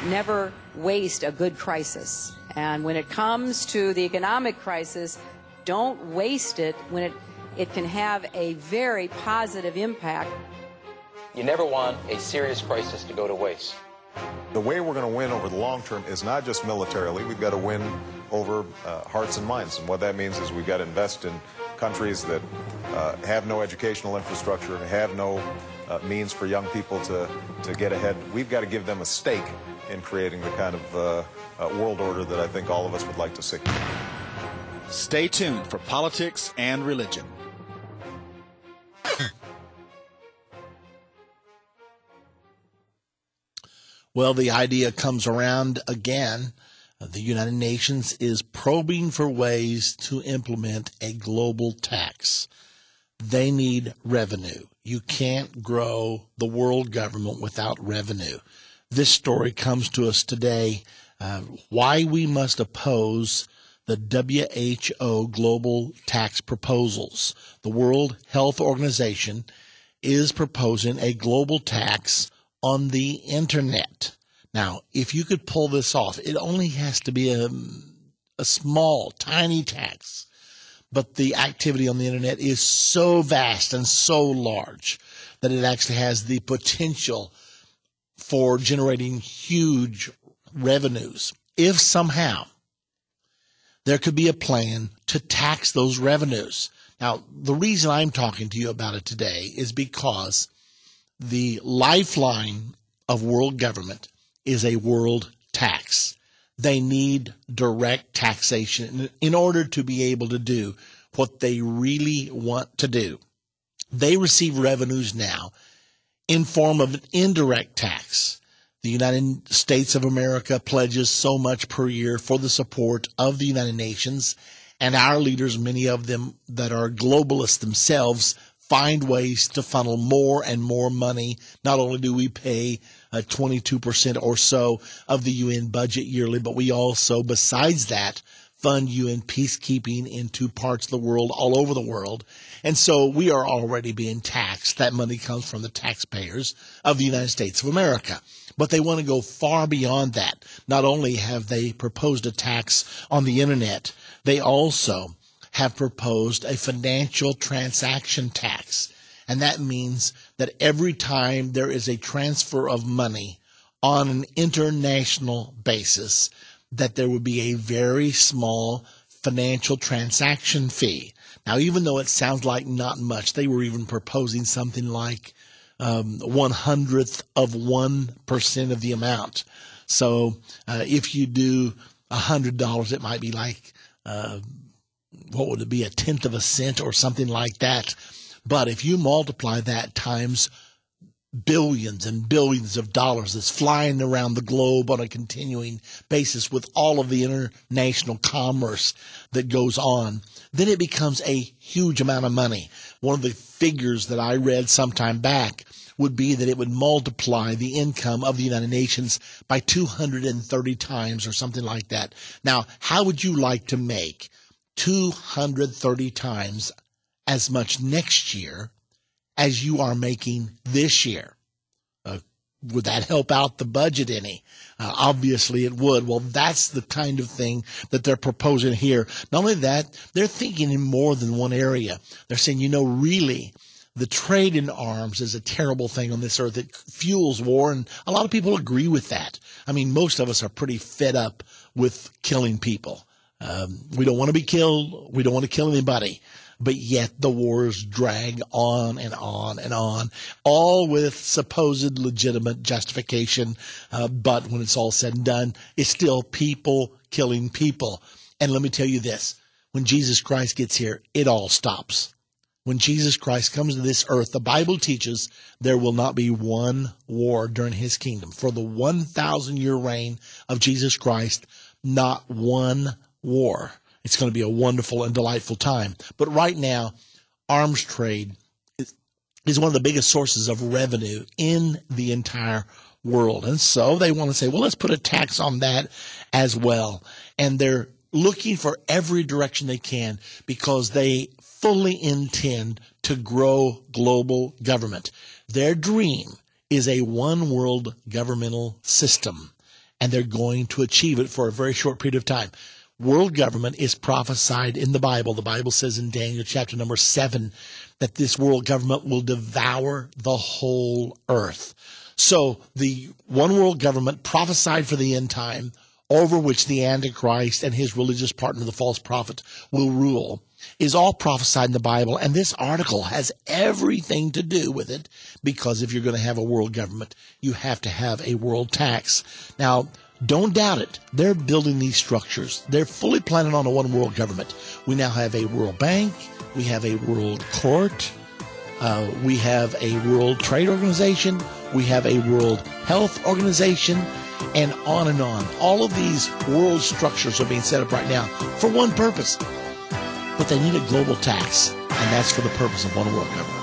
Never waste a good crisis. And when it comes to the economic crisis, don't waste it when it can have a very positive impact. You never want a serious crisis to go to waste. The way we're going to win over the long term is not just militarily. We've got to win over hearts and minds. And what that means is we've got to invest in countries that have no educational infrastructure, have no means for young people to get ahead. We've got to give them a stake in creating the kind of world order that I think all of us would like to see. Stay tuned for politics and religion. Well, the idea comes around again. The United Nations is probing for ways to implement a global tax. They need revenue. You can't grow the world government without revenue. This story comes to us today, why we must oppose the WHO global tax proposals. The World Health Organization is proposing a global tax on the internet. Now, if you could pull this off, it only has to be a small, tiny tax. But the activity on the internet is so vast and so large that it actually has the potential for generating huge revenues. If somehow there could be a plan to tax those revenues. Now, the reason I'm talking to you about it today is because the lifeline of world government is a world tax. They need direct taxation in order to be able to do what they really want to do. They receive revenues now in form of an indirect tax. The United States of America pledges so much per year for the support of the United Nations, and our leaders, many of them that are globalists themselves, find ways to funnel more and more money. Not only do we pay 22% or so of the UN budget yearly, but we also, besides that, fund UN peacekeeping into parts of the world, all over the world. And so we are already being taxed. That money comes from the taxpayers of the United States of America. But they want to go far beyond that. Not only have they proposed a tax on the internet, they also have proposed a financial transaction tax. And that means that every time there is a transfer of money on an international basis, that there would be a very small financial transaction fee. Now, even though it sounds like not much, they were even proposing something like 1/100th of 1% of the amount. So if you do $100, it might be like, what would it be, 1/10 of a cent or something like that. But if you multiply that times billions and billions of dollars that's flying around the globe on a continuing basis with all of the international commerce that goes on, then it becomes a huge amount of money. One of the figures that I read sometime back would be that it would multiply the income of the United Nations by 230 times or something like that. Now, how would you like to make 230 times as much next year as you are making this year? Would that help out the budget any? Obviously it would. Well, that's the kind of thing that they're proposing here. Not only that, they're thinking in more than one area. They're saying, really, the trade in arms is a terrible thing on this earth. It fuels war, and a lot of people agree with that. I mean, most of us are pretty fed up with killing people. We don't want to be killed. We don't want to kill anybody. But yet the wars drag on and on and on, all with supposed legitimate justification. But when it's all said and done, it's still people killing people. And let me tell you this, when Jesus Christ gets here, it all stops. When Jesus Christ comes to this earth, the Bible teaches there will not be one war during his kingdom. For the 1,000-year reign of Jesus Christ, not one war. It's going to be a wonderful and delightful time. But right now, arms trade is one of the biggest sources of revenue in the entire world. And so they want to say, well, let's put a tax on that as well. And they're looking for every direction they can because they fully intend to grow global government. Their dream is a one world governmental system, and they're going to achieve it for a very short period of time. World government is prophesied in the Bible. The Bible says in Daniel chapter number 7 that this world government will devour the whole earth. So the one world government prophesied for the end time, over which the Antichrist and his religious partner, the false prophet, will rule, is all prophesied in the Bible. And this article has everything to do with it, because if you're going to have a world government, you have to have a world tax. Now, don't doubt it. They're building these structures. They're fully planning on a one world government. We now have a world bank. We have a world court. We have a world trade organization. We have a world health organization, and on and on. All of these world structures are being set up right now for one purpose. But they need a global tax, and that's for the purpose of one world government.